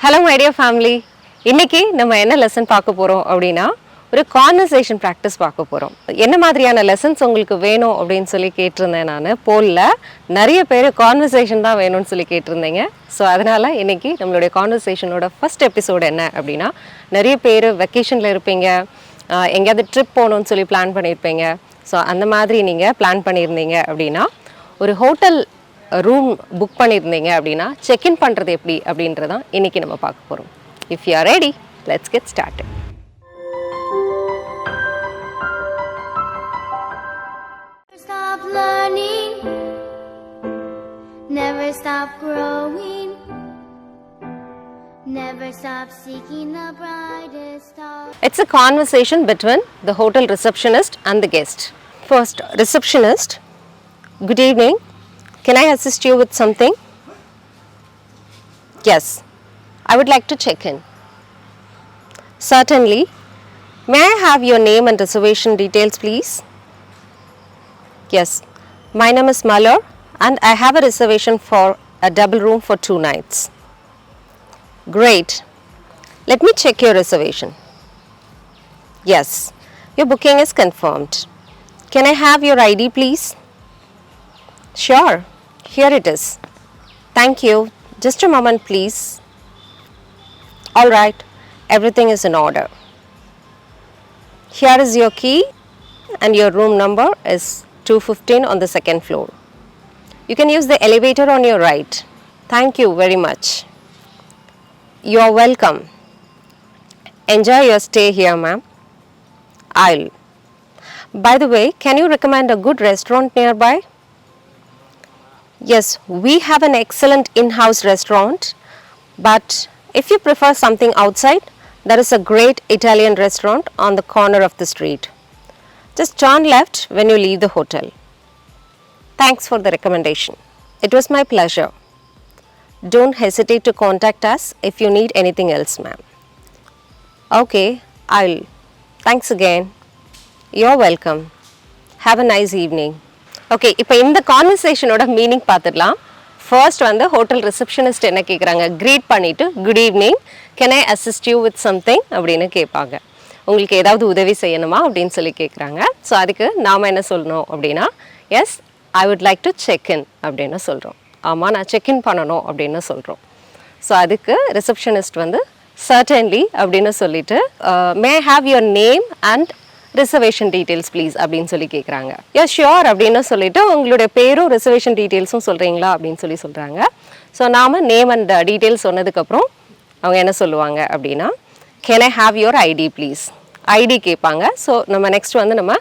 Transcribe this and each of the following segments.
Hello my dear family. இன்னைக்கு நம்ம என்ன லெசன் பார்க்க போறோம் அப்படினா ஒரு கான்வர்சேஷன் பிராக்டிஸ் பார்க்க போறோம். என்ன மாதிரியான லெசன்ஸ் உங்களுக்கு வேணும் அப்படினு சொல்லி கேட்டிருந்தேன் நான் போல்ல. நிறைய பேர் கான்வர்சேஷன் தான் வேணும்னு சொல்லி கேட்டிருந்தீங்க. சோ அதனால இன்னைக்கு நம்மளுடைய கான்வர்சேஷனோட ஃபர்ஸ்ட் எபிசோட் என்ன அப்படினா நிறைய பேர் வெக்கேஷன்ல இருப்பீங்க. எங்கயாவது ட்ரிப் போகணும்னு சொல்லி பிளான் பண்ணிருப்பீங்க. சோ அந்த மாதிரி நீங்க பிளான் பண்ணிருந்தீங்க அப்படினா ஒரு ஹோட்டல் ரூம் புக் பண்ணிருந்தீங்க அப்படினா செக் இன் பண்றது எப்படி அப்படின்றத இன்னைக்கு நம்ம பார்க்க போறோம். If you are ready, let's get started. Stop learning, never stop growing, never stop seeking the brightest star. It's a conversation between the hotel receptionist and the guest. First, receptionist, good evening. Can I assist you with something? Yes, I would like to check in. Certainly. May I have your name and reservation details, please? Yes, my name is Malur and I have a reservation for a double room for 2 nights. Great. Let me check your reservation. Yes, your booking is confirmed. Can I have your ID, please? Sure, here it is. Thank you. Just a moment, please. All right, everything is in order. Here is your key and your room number is 215 on the second floor. You can use the elevator on your right. Thank you very much. You are welcome. Enjoy your stay here, ma'am. I'll. By the way, can you recommend a good restaurant nearby? Yes, we have an excellent in-house restaurant, but if you prefer something outside, there is a great Italian restaurant on the corner of the street. Just turn left when you leave the hotel. Thanks for the recommendation. It was my pleasure. Don't hesitate to contact us if you need anything else, ma'am. Okay, I'll. Thanks again. You're welcome. Have a nice evening. Okay, இப்போ இந்த கான்வர்சேஷனோட meaning பார்த்துடலாம். First வந்து hotel receptionist என்ன கேட்குறாங்க, greet பண்ணிவிட்டு good evening, can I assist you with something அப்படின்னு கேட்பாங்க. உங்களுக்கு ஏதாவது உதவி செய்யணுமா அப்படின்னு சொல்லி கேட்குறாங்க. ஸோ அதுக்கு நாம் என்ன சொல்லணும் அப்படின்னா, yes I would like to check in அப்படின்னு சொல்கிறோம். ஆமாம், நான் செக் இன் பண்ணணும் அப்படின்னு சொல்கிறோம். ஸோ அதுக்கு ரிசப்ஷனிஸ்ட் வந்து சர்டன்லி அப்படின்னு சொல்லிட்டு may I have your name and reservation details please அப்படின்னு சொல்லி கேட்குறாங்க. எஸ் ஷியோர் அப்படின்னு சொல்லிட்டு உங்களுடைய பேரும் ரிசர்வேஷன் டீட்டெயில்ஸும் சொல்கிறீங்களா அப்படின்னு சொல்லி சொல்கிறாங்க. ஸோ நாம் நேம் அண்ட் டீட்டெயில்ஸ் சொன்னதுக்கப்புறம் அவங்க என்ன சொல்லுவாங்க அப்படின்னா, can I have your ID please, ID கேட்பாங்க. ஸோ நம்ம நெக்ஸ்ட் வந்து நம்ம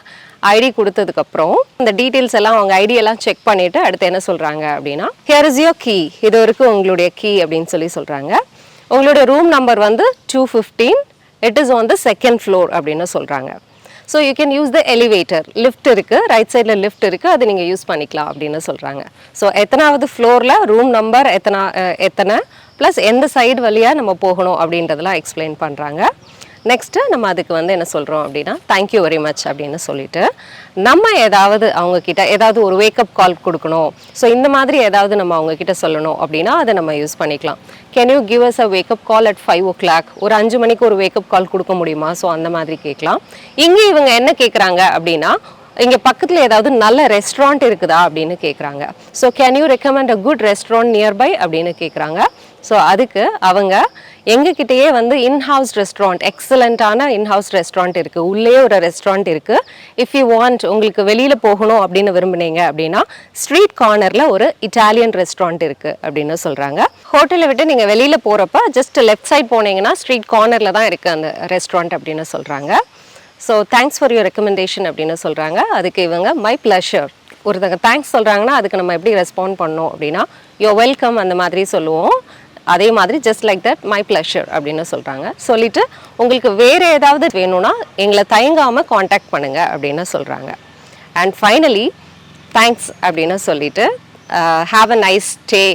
ஐடி கொடுத்ததுக்கப்புறம் இந்த டீட்டெயில்ஸ் எல்லாம் அவங்க ஐடியெல்லாம் செக் பண்ணிவிட்டு அடுத்து என்ன சொல்கிறாங்க அப்படின்னா, ஹியர் இஸ் யுவர் கீ, இது வரைக்கும் உங்களுடைய கீ அப்படின்னு சொல்லி சொல்கிறாங்க. உங்களுடைய ரூம் நம்பர் வந்து 215, it is on the second floor அப்படின்னு சொல்கிறாங்க. So you can use the elevator, lift இருக்குது, ரைட் சைடில் லிஃப்ட் இருக்குது, அது நீங்கள் யூஸ் பண்ணிக்கலாம் அப்படின்னு சொல்கிறாங்க. ஸோ எத்தனாவது ஃப்ளோரில் ரூம் நம்பர் எத்தனை ப்ளஸ் எந்த சைடு வழியாக நம்ம போகணும் அப்படின்றதெல்லாம் எக்ஸ்பிளைன் பண்ணுறாங்க. நெக்ஸ்ட்டு நம்ம அதுக்கு வந்து என்ன சொல்கிறோம் அப்படின்னா, தேங்க்யூ வெரி மச் அப்படின்னு சொல்லிட்டு நம்ம ஏதாவது அவங்கக்கிட்ட ஏதாவது ஒரு வேக்கப் கால் கொடுக்கணும், ஸோ இந்த மாதிரி ஏதாவது நம்ம அவங்கக்கிட்ட சொல்லணும் அப்படின்னா அதை நம்ம யூஸ் பண்ணிக்கலாம். Can you give us a wake up call at 5 o'clock, ஒரு 5 மணிக்கு ஒரு வேக்கப் கால் கொடுக்க முடியுமா, ஸோ அந்த மாதிரி கேட்கலாம். இங்கே இவங்க என்ன கேட்குறாங்க அப்படின்னா, இங்கே பக்கத்தில் ஏதாவது நல்ல ரெஸ்டாரண்ட் இருக்குதா அப்படின்னு கேட்குறாங்க. So can you recommend a good restaurant nearby அப்படின்னு கேட்குறாங்க. ஸோ அதுக்கு அவங்க எங்ககிட்டயே வந்து இன்ஹவுஸ் ரெஸ்டாரண்ட், எக்ஸலண்ட்டான இன்ஹவுஸ் ரெஸ்டாரண்ட் இருக்குது, உள்ளே ஒரு ரெஸ்டாரண்ட் இருக்குது. இஃப் யூ வாண்ட், உங்களுக்கு வெளியில் போகணும் அப்படின்னு விரும்புனீங்க அப்படின்னா ஸ்ட்ரீட் கார்னரில் ஒரு இட்டாலியன் ரெஸ்டாரண்ட் இருக்குது அப்படின்னு சொல்கிறாங்க. ஹோட்டலை விட்டு நீங்கள் வெளியில் போகிறப்ப ஜஸ்ட் லெஃப்ட் சைட் போனீங்கன்னா ஸ்ட்ரீட் கார்னரில் தான் இருக்குது அந்த ரெஸ்டாரண்ட் அப்படின்னு சொல்கிறாங்க. So thanks for your recommendation அப்படின்னு சொல்கிறாங்க. அதுக்கு இவங்க மை ப்ளஷர், ஒருத்தங்க தேங்க்ஸ் சொல்கிறாங்கன்னா அதுக்கு நம்ம எப்படி ரெஸ்பாண்ட் பண்ணோம் அப்படின்னா யூர் வெல்கம் அந்த மாதிரி சொல்லுவோம். அதே மாதிரி just like that my pleasure அப்படின்னு சொல்கிறாங்க. சொல்லிவிட்டு உங்களுக்கு வேறு ஏதாவது வேணும்னா எங்களை தயங்காமல் காண்டாக்ட் பண்ணுங்கள் அப்படின்னு சொல்கிறாங்க. அண்ட் ஃபைனலி தேங்க்ஸ் அப்படின்னு சொல்லிவிட்டு ஹாவ் அ நைஸ் ஸ்டே,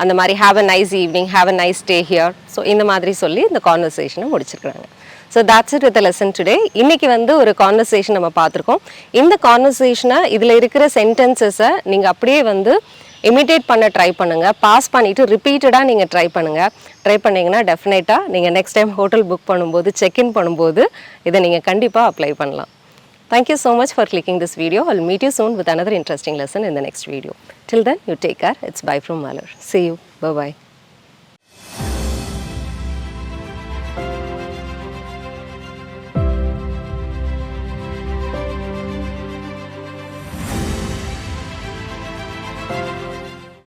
அந்த மாதிரி have a nice evening, have a nice stay here, so இந்த மாதிரி சொல்லி இந்த கான்வர்சேஷனை முடிச்சிருக்கிறாங்க. So that's it with the lesson today. இன்னைக்கு வந்து ஒரு கான்வர்சேஷன் நம்ம பார்த்துருக்கோம். இந்த கான்வர்சேஷனை இதில் இருக்கிற சென்டென்சஸை நீங்கள் அப்படியே வந்து இமிட்டேட் பண்ண ட்ரை பண்ணுங்கள். பாஸ் பண்ணிவிட்டு ரிப்பீட்டடாக நீங்கள் ட்ரை பண்ணுங்கள். ட்ரை பண்ணிங்கன்னா டெஃபினட்டாக நீங்கள் நெக்ஸ்ட் டைம் ஹோட்டல் புக் பண்ணும்போது செக்இன் பண்ணும்போது இதை நீங்கள் கண்டிப்பாக அப்ளை பண்ணலாம். Thank you so much for clicking this video. I'll meet you soon with another interesting lesson in the next video. Till then, you take care. It's bye from Malur. See you. Bye-bye.